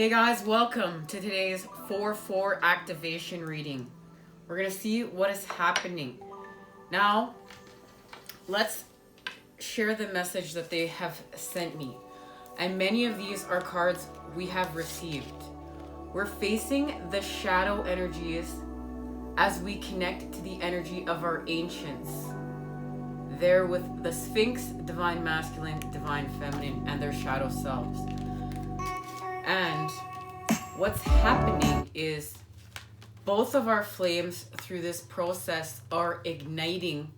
Hey guys, welcome to today's 4-4 activation reading. We're going to see what is happening. Now, let's share the message that they have sent me. And many of these are cards we have received. We're facing the shadow energies as we connect to the energy of our ancients. There with the Sphinx, Divine Masculine, Divine Feminine, and their shadow selves. And what's happening is both of our flames through this process are igniting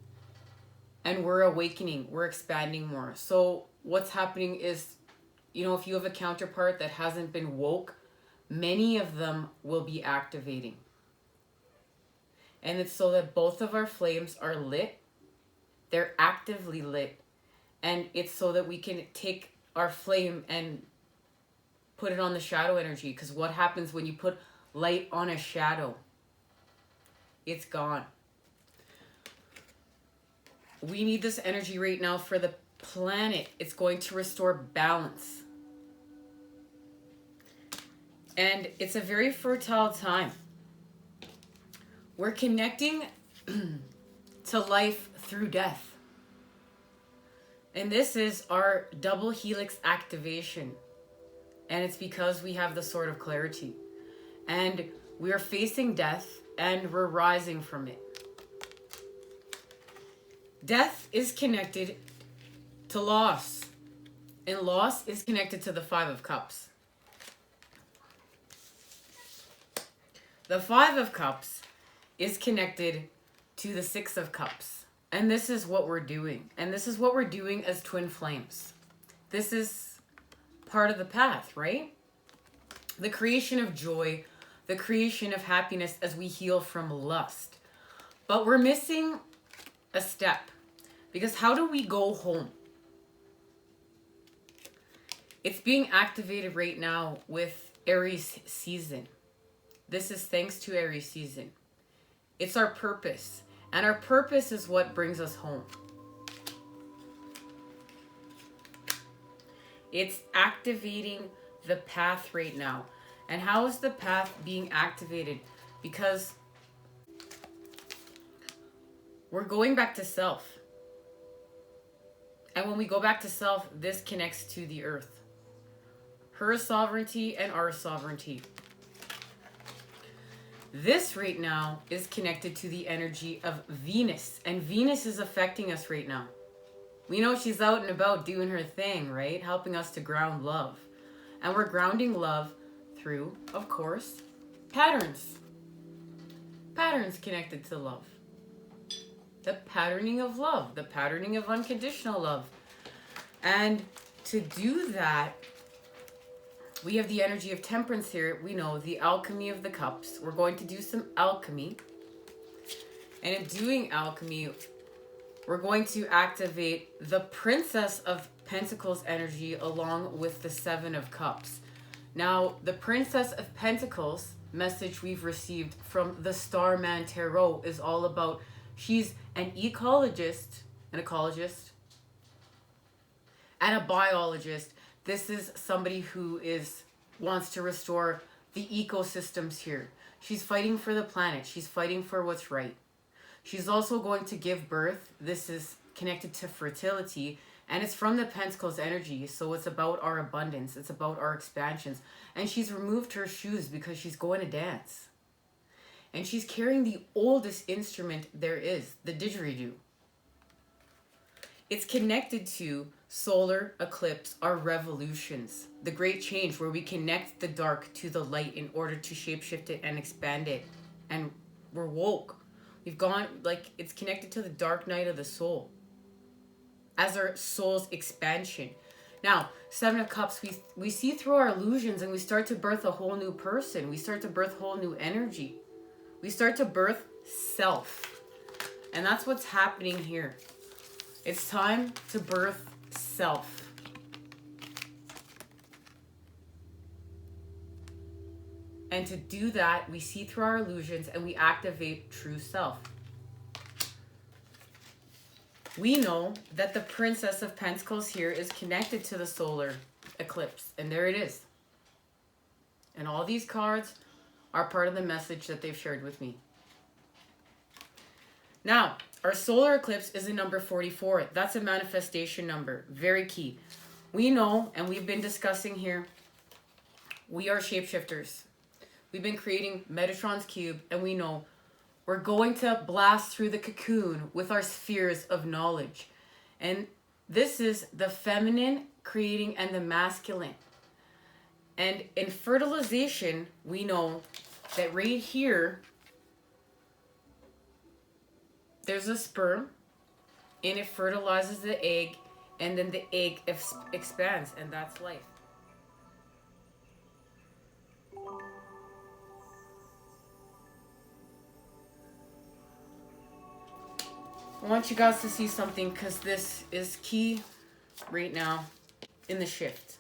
and we're awakening, we're expanding more. So what's happening is, if you have a counterpart that hasn't been woke, many of them will be activating. And it's so that both of our flames are lit, they're actively lit, and it's so that we can take our flame and put it on the shadow energy. Because what happens when you put light on a shadow? It's gone. We need this energy right now for the planet. It's going to restore balance. And it's a very fertile time. We're connecting to life through death. And this is our double helix activation. And it's because we have the sword of clarity. And we are facing death and we're rising from it. Death is connected to loss. And loss is connected to the Five of Cups. The Five of Cups is connected to the Six of Cups. And this is what we're doing. And this is what we're doing as twin flames. This is part of the path, right? The creation of joy, the creation of happiness as we heal from lust. But we're missing a step. Because how do we go home? It's being activated right now with Aries season. This is thanks to Aries season. It's our purpose. And our purpose is what brings us home. It's activating the path right now. And how is the path being activated? Because we're going back to self. And when we go back to self, this connects to the earth. Her sovereignty and our sovereignty. This right now is connected to the energy of Venus. And Venus is affecting us right now. We know she's out and about doing her thing, right? Helping us to ground love. And we're grounding love through, of course, patterns. Patterns connected to love. The patterning of love. The patterning of unconditional love. And to do that, we have the energy of temperance here. We know the alchemy of the cups. We're going to do some alchemy. And in doing alchemy, we're going to activate the Princess of Pentacles energy along with the Seven of Cups. Now, the Princess of Pentacles message we've received from the Starman Tarot is all about, she's an ecologist, an ecologist, and a biologist. This is somebody who wants to restore the ecosystems here. She's fighting for the planet. She's fighting for what's right. She's also going to give birth. This is connected to fertility. And it's from the Pentacles energy. So it's about our abundance. It's about our expansions. And she's removed her shoes because she's going to dance. And she's carrying the oldest instrument there is, the didgeridoo. It's connected to solar eclipse, our revolutions, the great change where we connect the dark to the light in order to shapeshift it and expand it. And we're woke. We've gone, it's connected to the dark night of the soul as our soul's expansion. Now, Seven of Cups, we see through our illusions and we start to birth a whole new person. We start to birth whole new energy. We start to birth self. And that's what's happening here. It's time to birth self. And to do that, we see through our illusions and we activate true self. We know that the Princess of Pentacles here is connected to the solar eclipse. And there it is. And all these cards are part of the message that they've shared with me. Now, our solar eclipse is a number 44. That's a manifestation number. Very key. We know, and we've been discussing here, we are shapeshifters. We've been creating Metatron's cube, and we know we're going to blast through the cocoon with our spheres of knowledge. And this is the feminine creating and the masculine. And in fertilization, we know that right here, there's a sperm, and it fertilizes the egg, and then the egg expands, and that's life. I want you guys to see something, because this is key right now in the shift.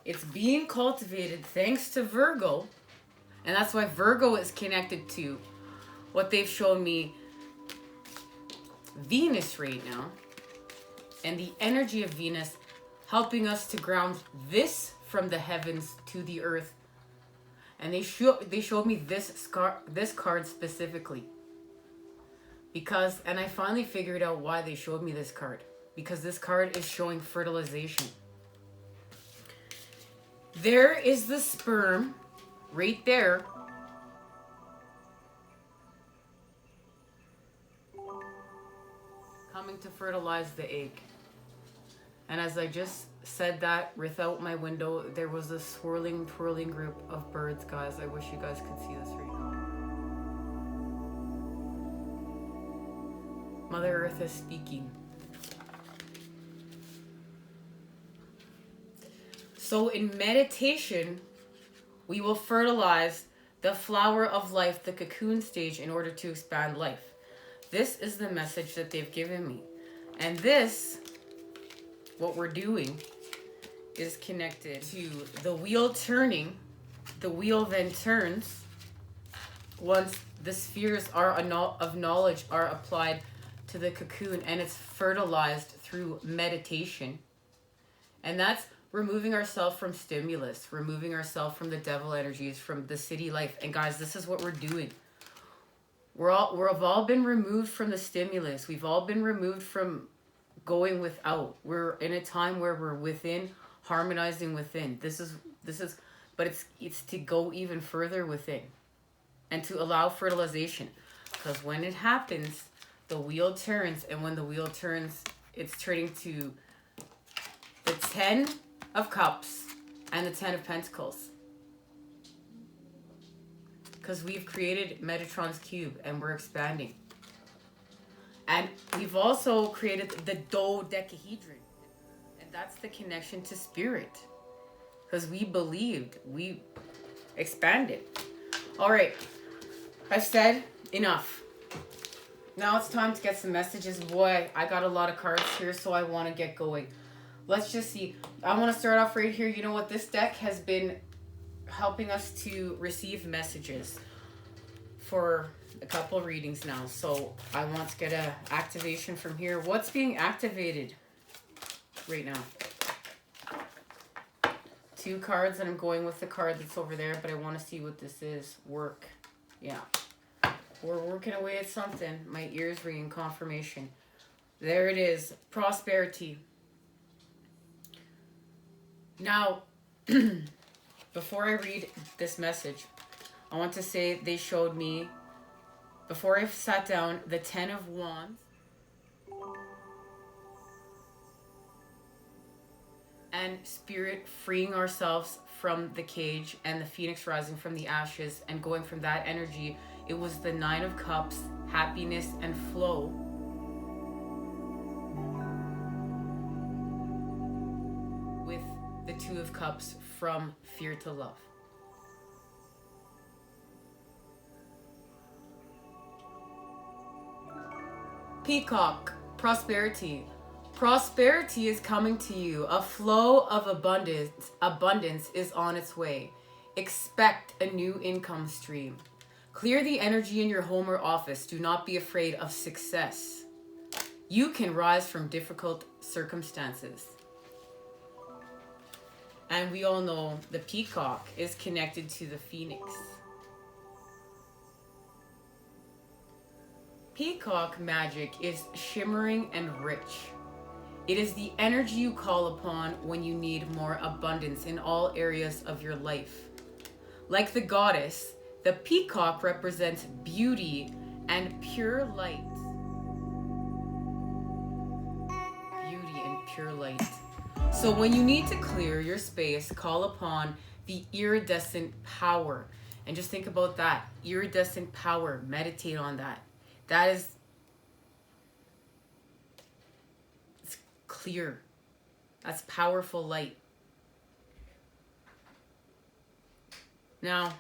It's being cultivated thanks to Virgo, and that's why Virgo is connected to what they've shown me, Venus right now, and the energy of Venus helping us to ground this from the heavens to the earth. And they showed me this card specifically. Because, and I finally figured out why they showed me this card. Because this card is showing fertilization. There is the sperm right there. Coming to fertilize the egg. And as I just said that, without my window, there was a swirling, twirling group of birds, guys. I wish you guys could see this right now. Mother Earth is speaking. So in meditation, we will fertilize the flower of life, the cocoon stage, in order to expand life. This is the message that they've given me. And this, what we're doing, is connected to the wheel turning. The wheel then turns once the spheres of knowledge are applied to the cocoon, and it's fertilized through meditation. And that's removing ourselves from stimulus, removing ourselves from the devil energies, from the city life. And guys, this is what we're doing. We've all been removed from the stimulus. We've all been removed from going without. We're in a time where we're within, harmonizing within. But it's to go even further within and to allow fertilization. Because when it happens, the wheel turns, and when the wheel turns, it's turning to the 10 of Cups and the 10 of Pentacles. Because we've created Metatron's cube and we're expanding. And we've also created the dodecahedron. And that's the connection to spirit. Because we believed, we expanded. All right, I've said enough. Now it's time to get some messages. Boy, I got a lot of cards here, so I want to get going. Let's just see. I want to start off right here. You know what? This deck has been helping us to receive messages for a couple readings now. So I want to get an activation from here. What's being activated right now? 2 cards, and I'm going with the card that's over there, but I want to see what this is. Work. Yeah. We're working away at something. My ears ringing confirmation. There it is. Prosperity. Now, before I read this message, I want to say they showed me, before I sat down, the 10 of Wands. And spirit freeing ourselves from the cage, and the phoenix rising from the ashes, and going from that energy. It was the 9 of Cups, happiness and flow. With the 2 of Cups, from fear to love. Peacock, prosperity. Prosperity is coming to you. A flow of abundance is on its way. Expect a new income stream. Clear the energy in your home or office. Do not be afraid of success. You can rise from difficult circumstances. And we all know the peacock is connected to the phoenix. Peacock magic is shimmering and rich. It is the energy you call upon when you need more abundance in all areas of your life. Like the goddess, the peacock represents beauty and pure light. Beauty and pure light. So when you need to clear your space, call upon the iridescent power. And just think about that. Iridescent power. Meditate on that. That is, it's clear. That's powerful light. Now,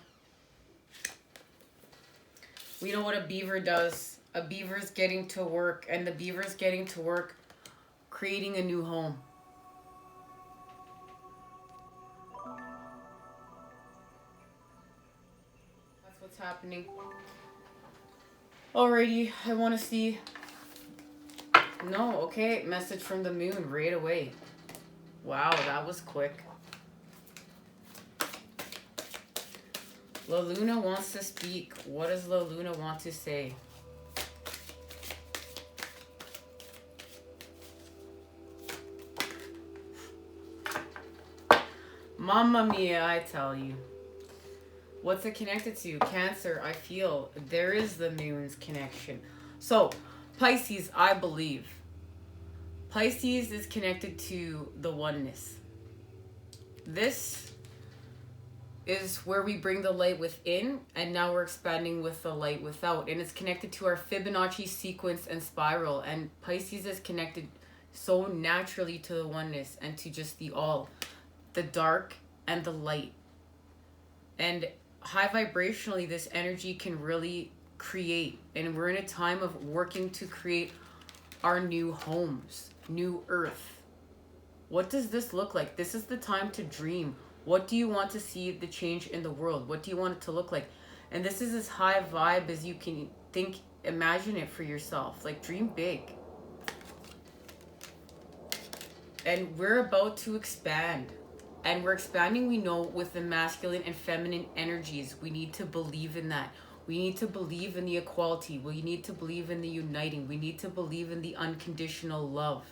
we know what a beaver does. A beaver's getting to work, and the beaver's getting to work creating a new home. That's what's happening. Alrighty, I want to see. No, okay, message from the moon right away. Wow, that was quick. La Luna wants to speak. What does La Luna want to say? Mamma mia, I tell you. What's it connected to? Cancer, I feel. There is the moon's connection. So, Pisces, I believe. Pisces is connected to the oneness. This is where we bring the light within, and now we're expanding with the light without. And it's connected to our Fibonacci sequence and spiral. And Pisces is connected so naturally to the oneness and to just the all. The dark and the light. And high vibrationally, this energy can really create. And we're in a time of working to create our new homes, new earth. What does this look like? This is the time to dream. What do you want to see the change in the world? What do you want it to look like? And this is as high vibe as you can think, imagine it for yourself. Like, dream big. And we're about to expand. And we're expanding, we know, with the masculine and feminine energies. We need to believe in that. We need to believe in the equality. We need to believe in the uniting. We need to believe in the unconditional love.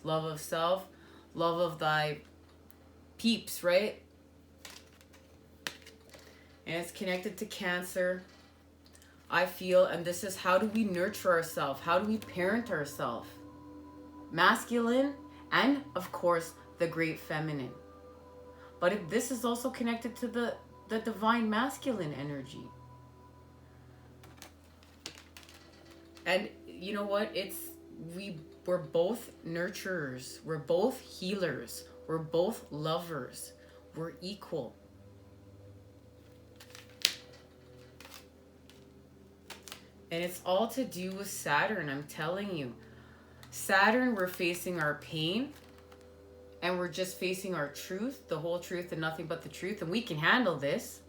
Love of self, love of thy peeps, right? And it's connected to Cancer, I feel. And this is, how do we nurture ourselves? How do we parent ourselves? Masculine and, of course, the great feminine. But this is also connected to the divine masculine energy. And you know what? We're both nurturers. We're both healers. We're both lovers. We're equal. And it's all to do with Saturn, I'm telling you. Saturn, we're facing our pain. And we're just facing our truth, the whole truth and nothing but the truth. And we can handle this.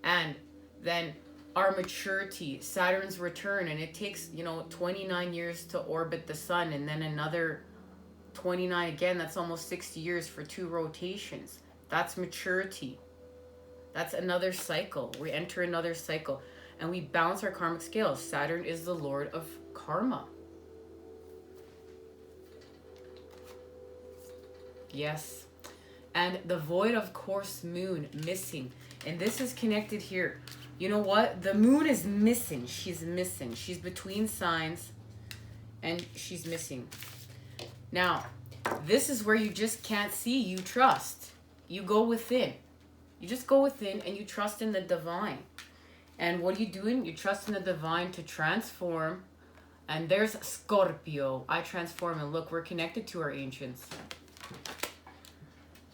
And then our maturity, Saturn's return. And it takes, 29 years to orbit the sun. And then another 29 again. That's almost 60 years for 2 rotations. That's maturity. That's another cycle. We enter another cycle. And we balance our karmic scales. Saturn is the lord of karma. Yes. And the void of course moon missing. And this is connected here. You know what? The moon is missing. She's missing. She's between signs and she's missing. Now, this is where you just can't see. You trust. You go within. You just go within and you trust in the divine. And what are you doing? You trust in the divine to transform. And there's Scorpio. I transform. And look, we're connected to our ancients.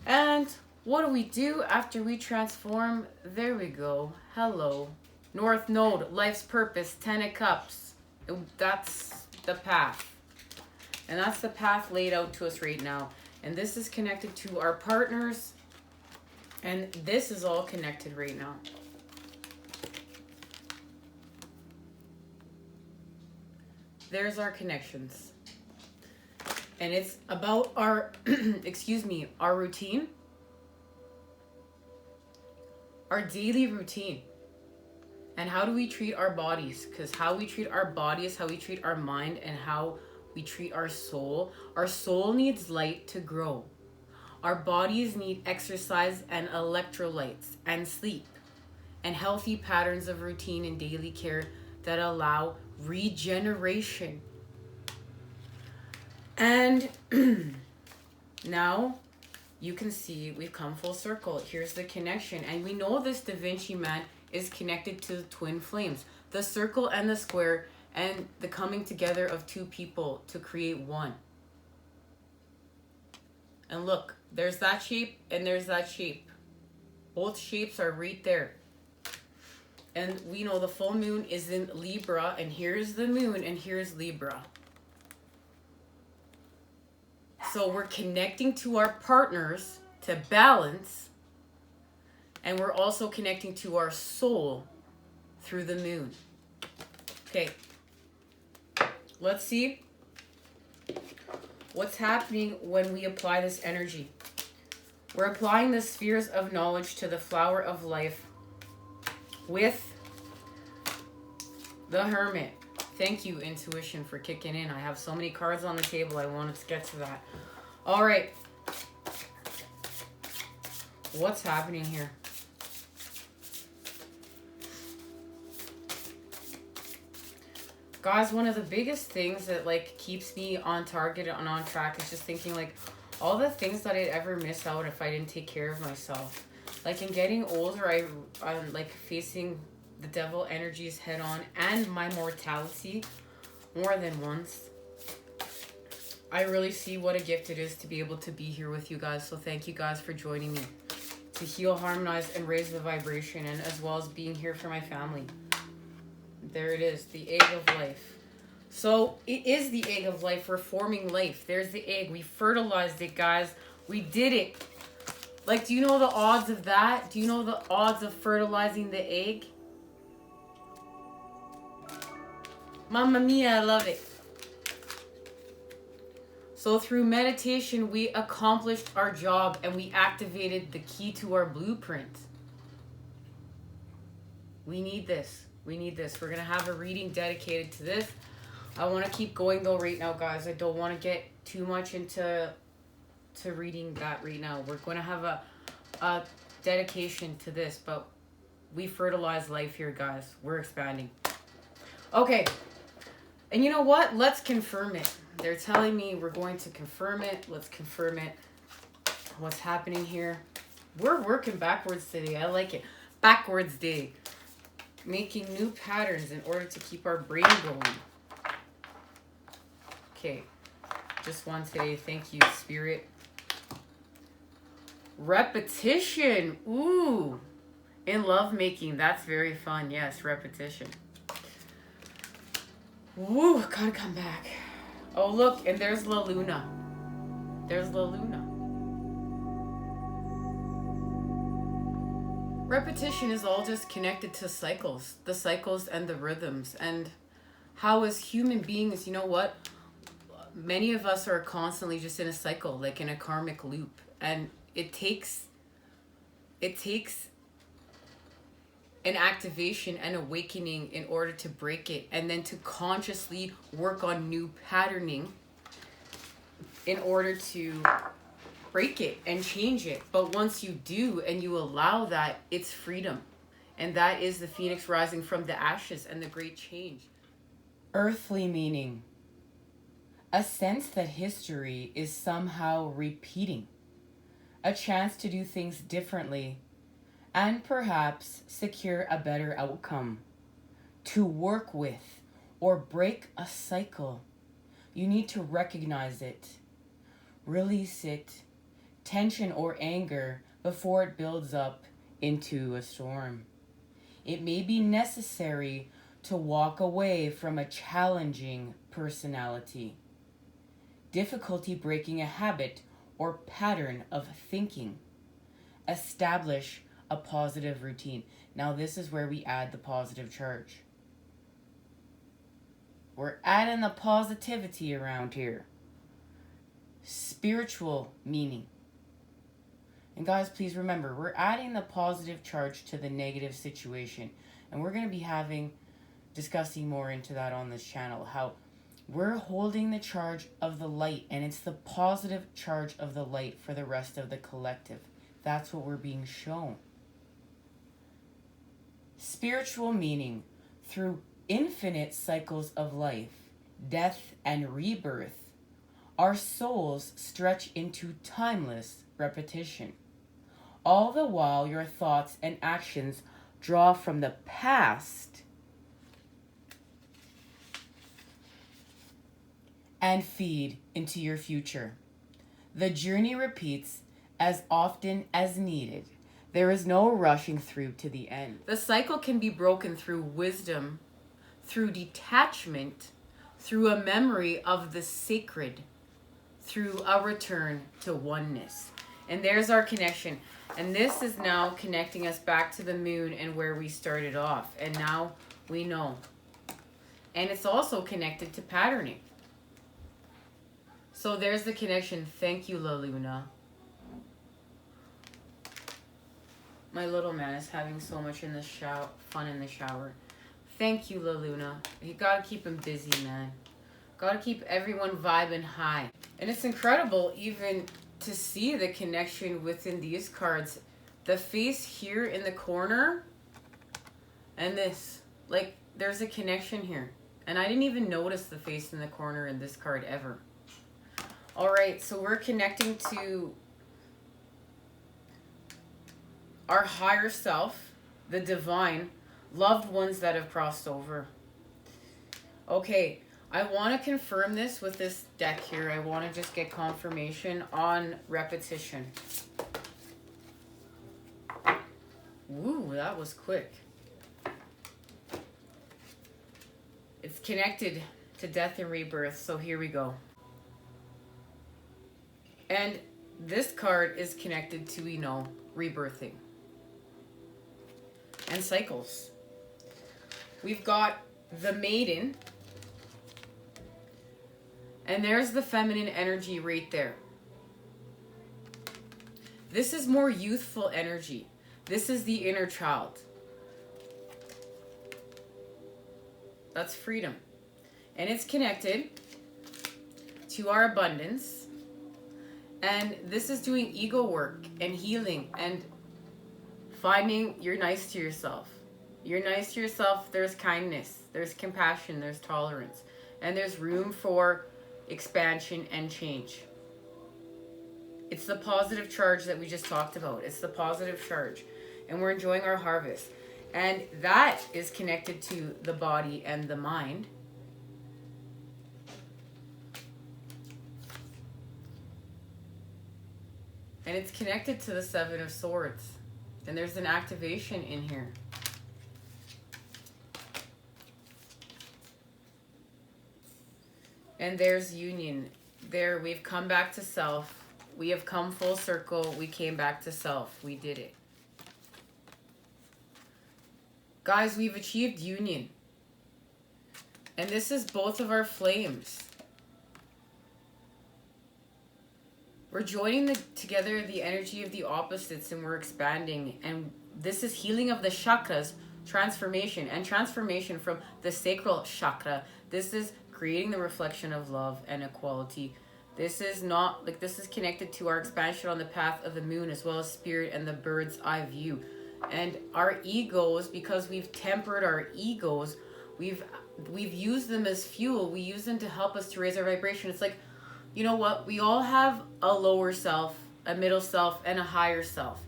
And what do we do after we transform? There we go. Hello. North Node, life's purpose, 10 of Cups. That's the path. And that's the path laid out to us right now. And this is connected to our partners. And this is all connected right now. There's our connections. And it's about our, excuse me, our routine, our daily routine. And how do we treat our bodies? Because how we treat our body is how we treat our mind and how we treat our soul. Our soul needs light to grow. Our bodies need exercise and electrolytes and sleep and healthy patterns of routine and daily care that allow regeneration. And now you can see we've come full circle. Here's the connection. And we know this Da Vinci man is connected to the twin flames, the circle and the square, and the coming together of two people to create one. And look, there's that shape and there's that shape. Both shapes are right there. And we know the full moon is in Libra, and here's the moon and here's Libra. So we're connecting to our partners to balance, and we're also connecting to our soul through the moon. Okay, let's see what's happening when we apply this energy. We're applying the spheres of knowledge to the flower of life with the Hermit. Thank you, intuition, for kicking in. I have so many cards on the table. I wanted to get to that. All right. What's happening here? Guys, one of the biggest things that like keeps me on target and on track is just thinking like all the things that I'd ever miss out if I didn't take care of myself. Like in getting older, I'm like facing the devil energies head on and my mortality more than once. I really see what a gift it is to be able to be here with you guys. So thank you guys for joining me to heal, harmonize, and raise the vibration, and as well as being here for my family. There it is, the egg of life. So it is the egg of life. We're forming life. There's the egg. We fertilized it, guys. We did it. Like, do you know the odds of that? Do you know the odds of fertilizing the egg? Mamma mia, I love it. So through meditation, we accomplished our job and we activated the key to our blueprint. We need this. We need this. We're going to have a reading dedicated to this. I want to keep going though right now, guys. I don't want to get too much into reading that right now. We're going to have a dedication to this, but we fertilize life here, guys. We're expanding. Okay. And you know what? Let's confirm it. They're telling me we're going to confirm it. Let's confirm it. What's happening here? We're working backwards today. I like it. Backwards day. Making new patterns in order to keep our brain going. Okay. Just one today. Thank you, Spirit. Repetition. Ooh. In lovemaking. That's very fun. Yes, repetition. Woo, gotta come back. Oh, look, and there's La Luna. There's La Luna. Repetition is all just connected to cycles. The cycles and the rhythms. And how as human beings, you know what? Many of us are constantly just in a cycle, like in a karmic loop. And it takes an activation and awakening in order to break it, and then to consciously work on new patterning in order to break it and change it. But once you do and you allow that, it's freedom. And that is the phoenix rising from the ashes and the great change. Earthly meaning. A sense that history is somehow repeating. A chance to do things differently and perhaps secure a better outcome. To work with or break a cycle, you need to recognize it, release it, tension or anger before it builds up into a storm. It may be necessary to walk away from a challenging personality, difficulty breaking a habit or pattern of thinking, establish a positive routine. Now this is where we add the positive charge. We're adding the positivity around here. spiritual meaning. And guys, please remember, we're adding the positive charge to the negative situation. And we're going to be discussing more into that on this channel. How we're holding the charge of the light, and it's the positive charge of the light for the rest of the collective. That's what we're being shown. Spiritual meaning. Through infinite cycles of life, death, and rebirth, our souls stretch into timeless repetition. All the while, your thoughts and actions draw from the past and feed into your future. The journey repeats as often as needed. There is no rushing through to the end. The cycle can be broken through wisdom, through detachment, through a memory of the sacred, through a return to oneness. And there's our connection. And this is now connecting us back to the moon and where we started off. And now we know. And it's also connected to patterning. So there's the connection. Thank you, La Luna. My little man is having so much fun in the shower. Thank you, La Luna. You gotta keep him busy, man. Gotta keep everyone vibing high. And it's incredible even to see the connection within these cards. The face here in the corner and this. Like, there's a connection here. And I didn't even notice the face in the corner in this card ever. Alright, so we're connecting to our higher self, the divine, loved ones that have crossed over. Okay, I want to confirm this with this deck here. I want to just get confirmation on repetition. Ooh, that was quick. It's connected to death and rebirth, so here we go. And this card is connected to, rebirthing and cycles. We've got the maiden, and there's the feminine energy right there. This is more youthful energy. This is the inner child. That's freedom. And it's connected to our abundance. And this is doing ego work and healing and finding you're nice to yourself. You're nice to yourself, there's kindness, there's compassion, there's tolerance, and there's room for expansion and change. It's the positive charge that we just talked about. It's the positive charge. And we're enjoying our harvest. And that is connected to the body and the mind. And it's connected to the Seven of Swords. And there's an activation in here. And there's union. There, we've come back to self. We have come full circle. We came back to self. We did it. Guys, we've achieved union. And this is both of our flames. We're joining together the energy of the opposites, and we're expanding. And this is healing of the chakras, transformation. And transformation from the sacral chakra. This is creating the reflection of love and equality. This is not, this is connected to our expansion on the path of the moon, as well as spirit and the bird's eye view. And our egos, because we've tempered our egos, we've used them as fuel. We use them to help us to raise our vibration. It's like, you know what? We all have a lower self, a middle self, and a higher self.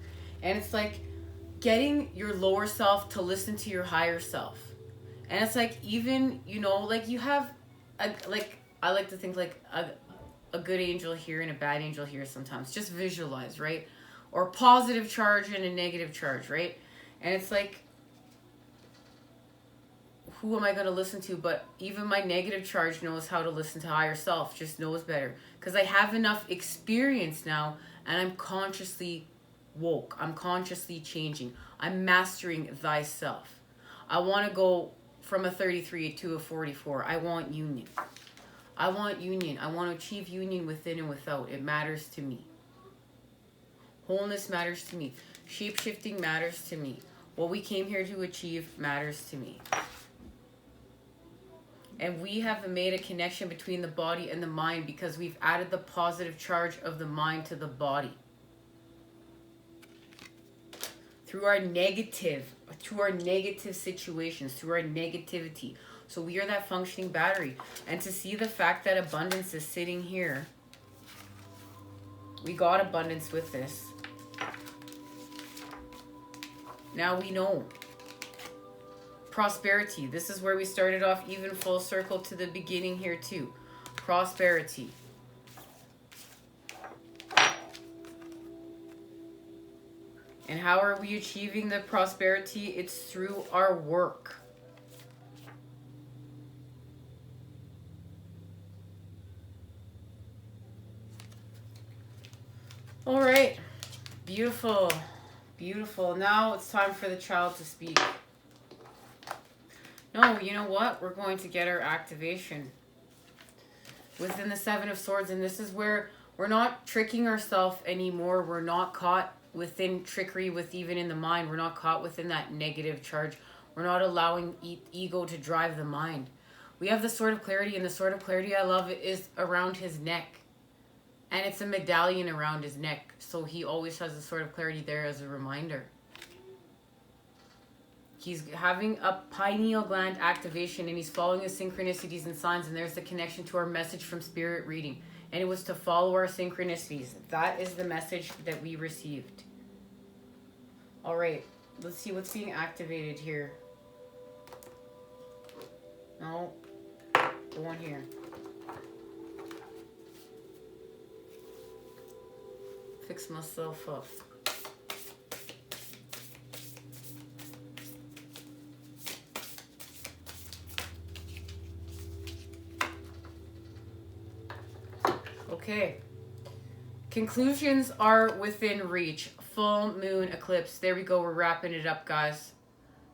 And it's like getting your lower self to listen to your higher self. And it's like, even, you have, I like to think like a good angel here and a bad angel here sometimes. Just visualize, right? Or positive charge and a negative charge, right? And it's like, who am I going to listen to? But even my negative charge knows how to listen to higher self, just knows better. Because I have enough experience now, and I'm consciously woke. I'm consciously changing. I'm mastering thyself. I want to go from a 33 to a 44. I want union. I want union. I want to achieve union within and without. It matters to me. Wholeness matters to me. Shape-shifting matters to me. What we came here to achieve matters to me. And we have made a connection between the body and the mind because we've added the positive charge of the mind to the body. Through our negative situations, through our negativity. So we are that functioning battery. And to see the fact that abundance is sitting here. We got abundance with this. Now we know. Prosperity. This is where we started off, even full circle to the beginning here too. Prosperity. And how are we achieving the prosperity? It's through our work. All right. Beautiful. Beautiful. Now it's time for the child to speak. No, you know what? We're going to get our activation within the Seven of Swords. And this is where we're not tricking ourselves anymore. We're not caught within trickery with even in the mind. We're not caught within that negative charge. We're not allowing ego to drive the mind. We have the Sword of Clarity, and the Sword of Clarity I love is around his neck. And it's a medallion around his neck. So he always has the Sword of Clarity there as a reminder. He's having a pineal gland activation and he's following his synchronicities and signs. And there's the connection to our message from spirit reading. And it was to follow our synchronicities. That is the message that we received. All right. Let's see what's being activated here. No. The one here. Fix myself up. Okay. Conclusions are within reach. Full moon eclipse. There we go. We're wrapping it up, guys.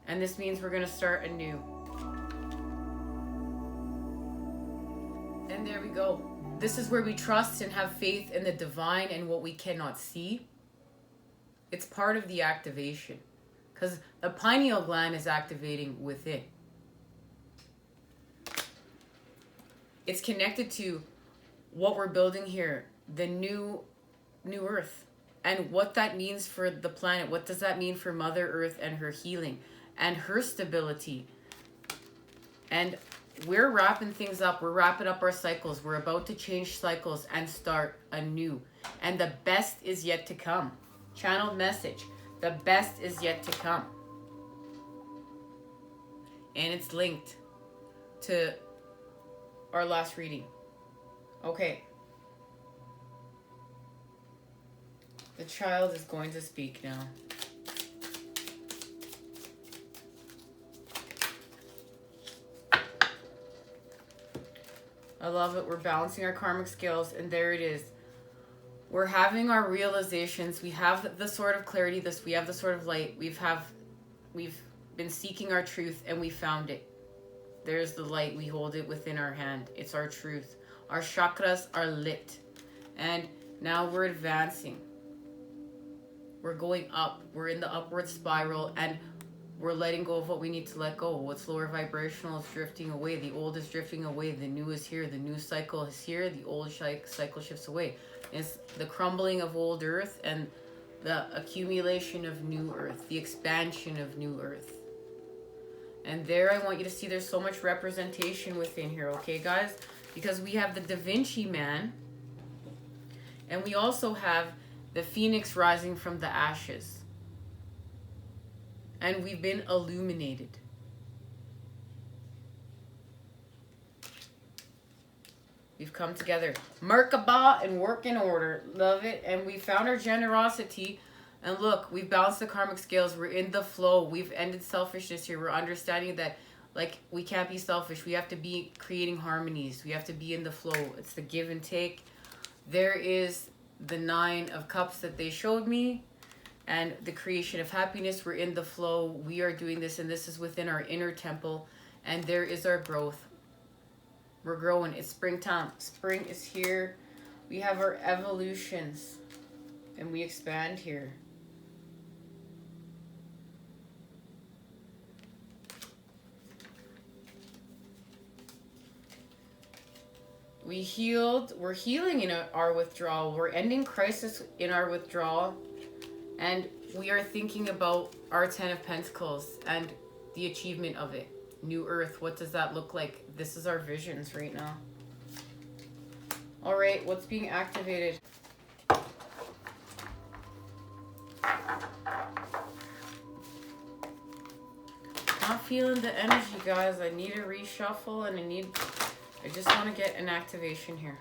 And this means we're going to start anew. And there we go. This is where we trust and have faith in the divine and what we cannot see. It's part of the activation. Because the pineal gland is activating within. It's connected to what we're building here, the new earth, and what that means for the planet. What does that mean for Mother Earth and her healing and her stability? And we're wrapping things up. We're wrapping up our cycles. We're about to change cycles and start anew. And the best is yet to come. Channeled message. The best is yet to come. And it's linked to our last reading. Okay. The child is going to speak now. I love it. We're balancing our karmic scales, and there it is. We're having our realizations. We have the Sword of Clarity. We have the Sword of Light. We've been seeking our truth, and we found it. There's the light. We hold it within our hand. It's our truth. Our chakras are lit. And now we're advancing. We're going up. We're in the upward spiral, and we're letting go of what we need to let go. What's lower vibrational is drifting away. The old is drifting away. The new is here. The new cycle is here. The old cycle shifts away. It's the crumbling of old earth and the accumulation of new earth. The expansion of new earth. And there I want you to see there's so much representation within here, okay, guys? Because we have the Da Vinci Man. And we also have the phoenix rising from the ashes. And we've been illuminated. We've come together. Merkaba and work in order. Love it. And we found our generosity. And look, we've balanced the karmic scales. We're in the flow. We've ended selfishness here. We're understanding that, like, we can't be selfish. We have to be creating harmonies. We have to be in the flow. It's the give and take. There is the 9 of Cups that they showed me. And the creation of happiness. We're in the flow. We are doing this. And this is within our inner temple. And there is our growth. We're growing. It's springtime. Spring is here. We have our evolutions. And we expand here. We healed. We're healing in our withdrawal. We're ending crisis in our withdrawal. And we are thinking about our 10 of Pentacles and the achievement of it. New Earth. What does that look like? This is our visions right now. All right. What's being activated? Not feeling the energy, guys. I need a reshuffle and I just want to get an activation here.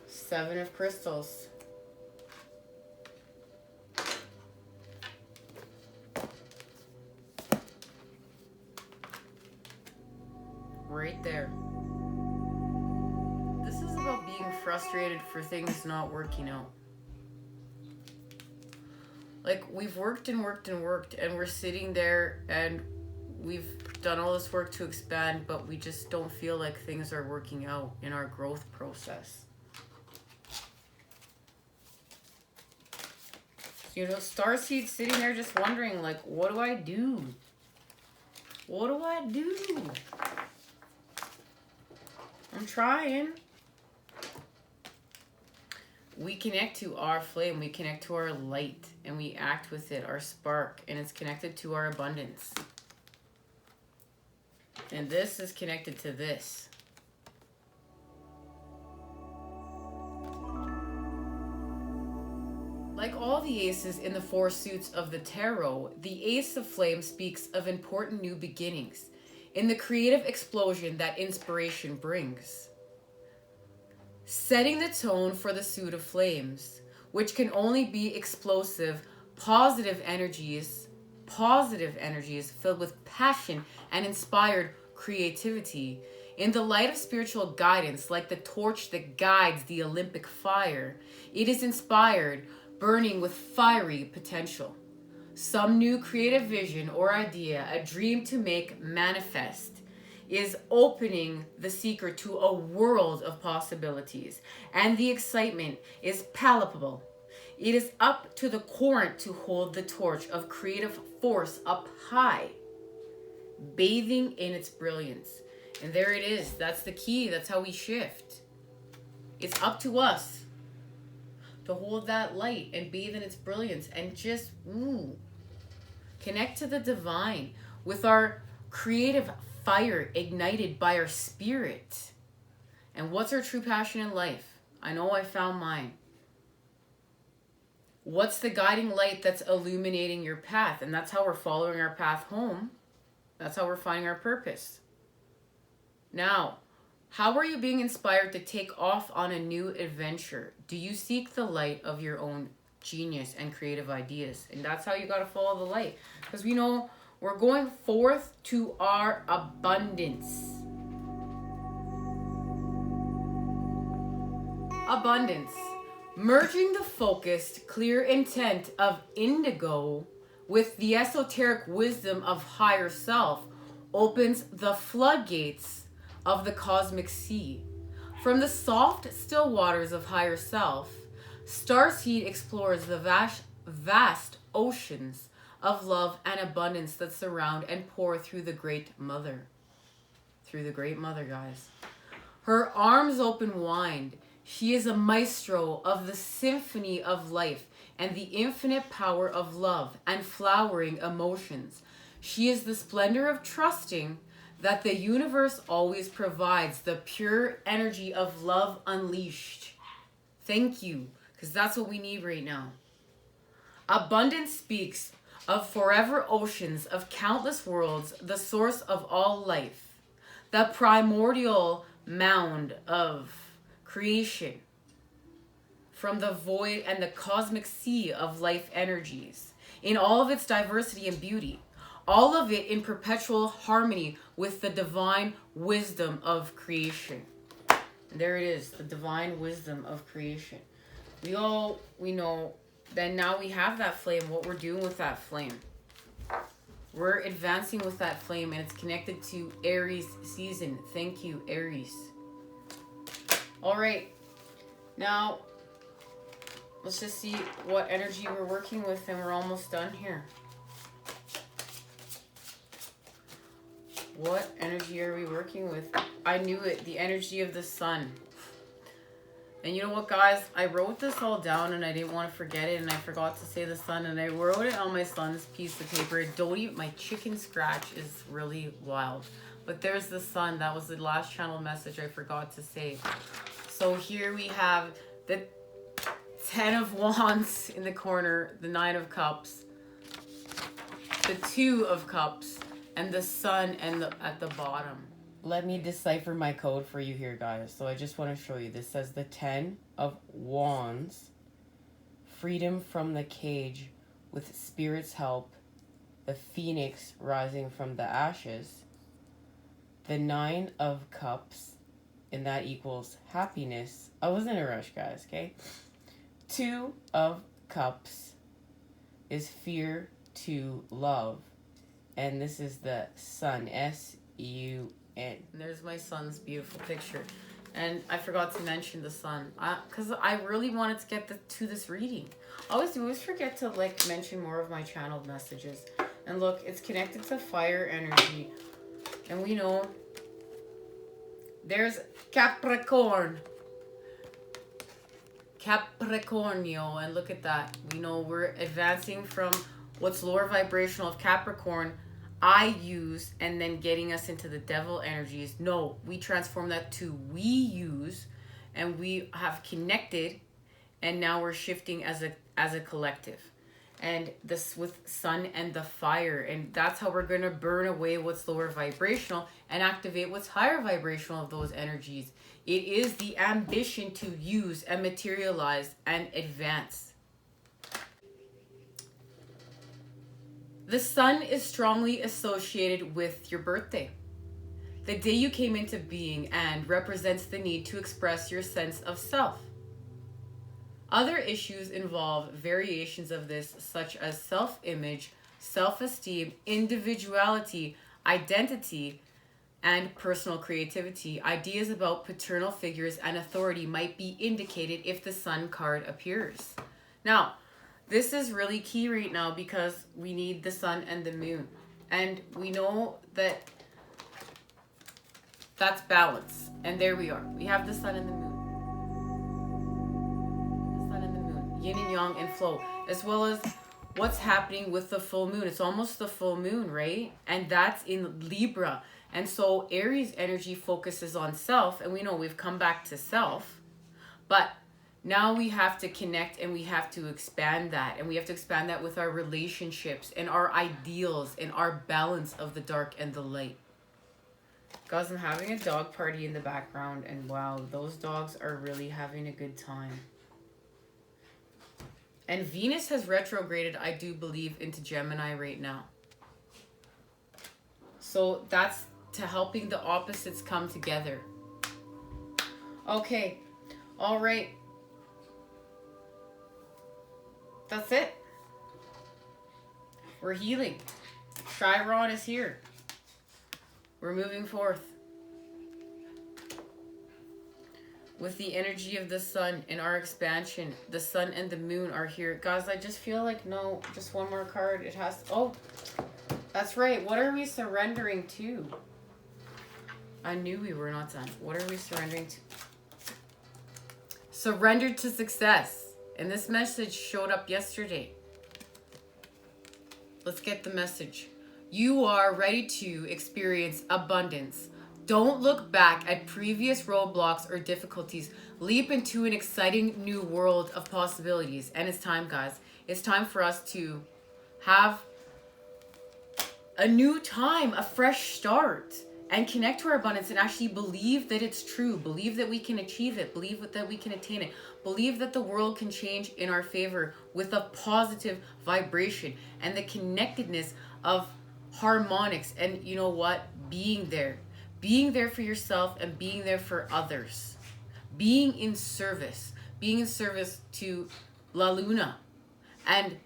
Seven of Crystals. Right there. This is about being frustrated for things not working out. Like, we've worked and worked and worked, and we're sitting there and we've done all this work to expand, but we just don't feel like things are working out in our growth process. You know, Starseeds sitting there just wondering, like, what do I do? What do I do? I'm trying. We connect to our flame. We connect to our light. And we act with it, our spark. And it's connected to our abundance. And this is connected to this. Like all the aces in the four suits of the tarot, the Ace of Flame speaks of important new beginnings in the creative explosion that inspiration brings. Setting the tone for the suit of flames, which can only be explosive, positive energies filled with passion and inspired creativity. In the light of spiritual guidance, like the torch that guides the Olympic fire, it is inspired, burning with fiery potential. Some new creative vision or idea, a dream to make manifest, is opening the seeker to a world of possibilities, and the excitement is palpable. It is up to the current to hold the torch of creative force up high, bathing in its brilliance. And there it is. That's the key. That's how we shift. It's up to us to hold that light and bathe in its brilliance and just connect to the divine with our creative fire ignited by our spirit. And what's our true passion in life? I know I found mine. What's the guiding light that's illuminating your path? And that's how we're following our path home. That's how we're finding our purpose. Now, how are you being inspired to take off on a new adventure? Do you seek the light of your own genius and creative ideas? And that's how you got to follow the light. Because we know we're going forth to our abundance. Abundance. Merging the focused, clear intent of indigo with the esoteric wisdom of higher self opens the floodgates of the cosmic sea. From the soft, still waters of higher self, Starseed explores the vast oceans of love and abundance that surround and pour through the Great Mother. Through the Great Mother, guys. Her arms open wide. She is a maestro of the symphony of life and the infinite power of love and flowering emotions. She is the splendor of trusting that the universe always provides the pure energy of love unleashed. Thank you, because that's what we need right now. Abundance speaks of forever oceans of countless worlds, the source of all life, the primordial mound of creation, from the void and the cosmic sea of life energies, in all of its diversity and beauty. All of it in perpetual harmony with the divine wisdom of creation. And there it is, the divine wisdom of creation. We know then now we have that flame. What we're doing with that flame. We're advancing with that flame, and it's connected to Aries season. Thank you, Aries. All right. Now, let's just see what energy we're working with, and we're almost done here. What energy are we working with? I knew it. The energy of the sun. And you know what, guys? I wrote this all down, and I didn't want to forget it, and I forgot to say the sun, and I wrote it on my son's piece of paper. Don't even, my chicken scratch is really wild. But there's the sun. That was the last channel message I forgot to say. So here we have the 10 of Wands in the corner, the 9 of Cups, the 2 of Cups, and the sun and at the bottom. Let me decipher my code for you here, guys. So I just want to show you. This says the 10 of Wands, freedom from the cage with spirit's help, the phoenix rising from the ashes, the 9 of Cups, and that equals happiness. I was in a rush, guys, okay? 2 of Cups is fear to love. And this is the sun, S-U-N. And there's my son's beautiful picture. And I forgot to mention the sun. Because I really wanted to get to this reading. I always forget to mention more of my channeled messages. And look, it's connected to fire energy. And we know there's Capricorn. Capricornio. And look at that. We know we're advancing from what's lower vibrational of Capricorn, I use, and then getting us into the devil energies. No, we transform that to we use, and we have connected, and now we're shifting as a collective. And this with sun and the fire, and that's how we're going to burn away what's lower vibrational and activate what's higher vibrational of those energies. It is the ambition to use and materialize and advance. The sun is strongly associated with your birthday, the day you came into being, and represents the need to express your sense of self. Other issues involve variations of this, such as self-image, self-esteem, individuality, identity, and personal creativity. Ideas about paternal figures and authority might be indicated if the sun card appears. Now, this is really key right now because we need the sun and the moon. And we know that that's balance. And there we are. We have the sun and the moon. The sun and the moon. Yin and yang and flow. As well as what's happening with the full moon. It's almost the full moon, right? And that's in Libra. And so Aries energy focuses on self. And we know we've come back to self. But now we have to connect, and we have to expand that. And we have to expand that with our relationships and our ideals and our balance of the dark and the light. Guys, I'm having a dog party in the background. And wow, those dogs are really having a good time. And Venus has retrograded, I do believe, into Gemini right now. So that's to helping the opposites come together. Okay. All right. That's it. We're healing. Chiron is here. We're moving forth with the energy of the sun in our expansion. The sun and the moon are here. Guys, I just feel like, no, just one more card. It has, oh, that's right. What are we surrendering to? I knew we were not done. What are we surrendering to? Surrender to success. And this message showed up yesterday. Let's get the message. You are ready to experience abundance. Don't look back at previous roadblocks or difficulties. Leap into an exciting new world of possibilities. And it's time, guys. It's time for us to have a new time, a fresh start, and connect to our abundance and actually believe that it's true. Believe that we can achieve it. Believe that we can attain it. Believe that the world can change in our favor with a positive vibration and the connectedness of harmonics. And you know what? Being there for yourself and being there for others. Being in service to La Luna. and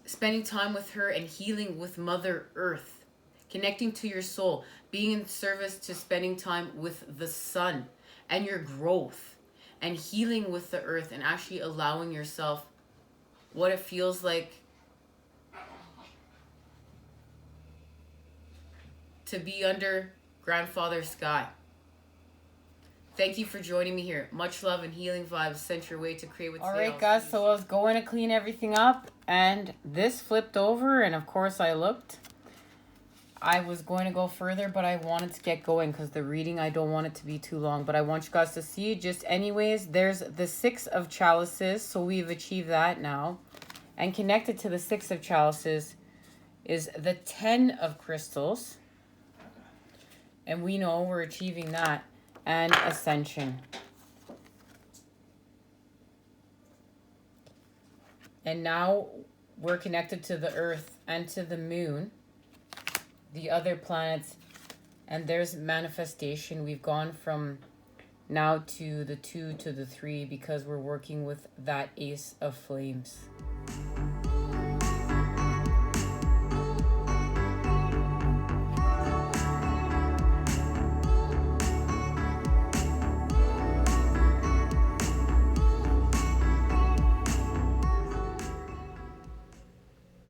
spending time with her and healing with Mother Earth, connecting to your soul, being in service to spending time with the sun and your growth, and healing with the earth, and actually allowing yourself what it feels like to be under Grandfather's sky. Thank you for joining me here. Much love and healing vibes sent your way to create with. All right, guys, so I was going to clean everything up, and this flipped over, and of course I looked. I was going to go further, but I wanted to get going because the reading, I don't want it to be too long. But I want you guys to see, just anyways, there's the 6 of chalices. So we've achieved that now. And connected to the 6 of chalices is the 10 of crystals. And we know we're achieving that. And ascension. And now we're connected to the earth and to the moon, the other planets, and there's manifestation. We've gone from now to the 2 to the 3 because we're working with that Ace of Flames.